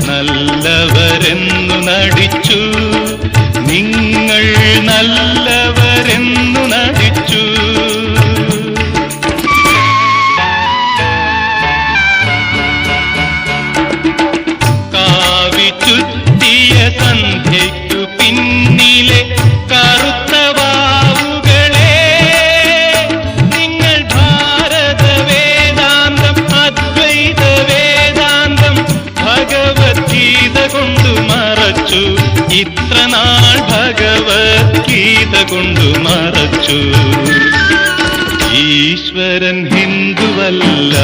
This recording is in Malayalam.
നല്ലവരെന്നു നടിച്ചു, നിങ്ങൾ നല്ലവരെന്നു നടിച്ചു. കാവി ചുറ്റിയ സന്ധ്യയ്ക്കു പിന്നിലെ കറുത്ത വാവുകളെ, നിങ്ങൾ ഭാരത വേദാന്തം അദ്വൈത വേദാന്തം ഭഗവത്ഗീത കൊണ്ടു മറച്ചു. ഇത്ര നാൾ ഭഗവത്ഗീത കൊണ്ടു മറച്ചു. ഈശ്വരൻ ഹിന്ദുവല്ല,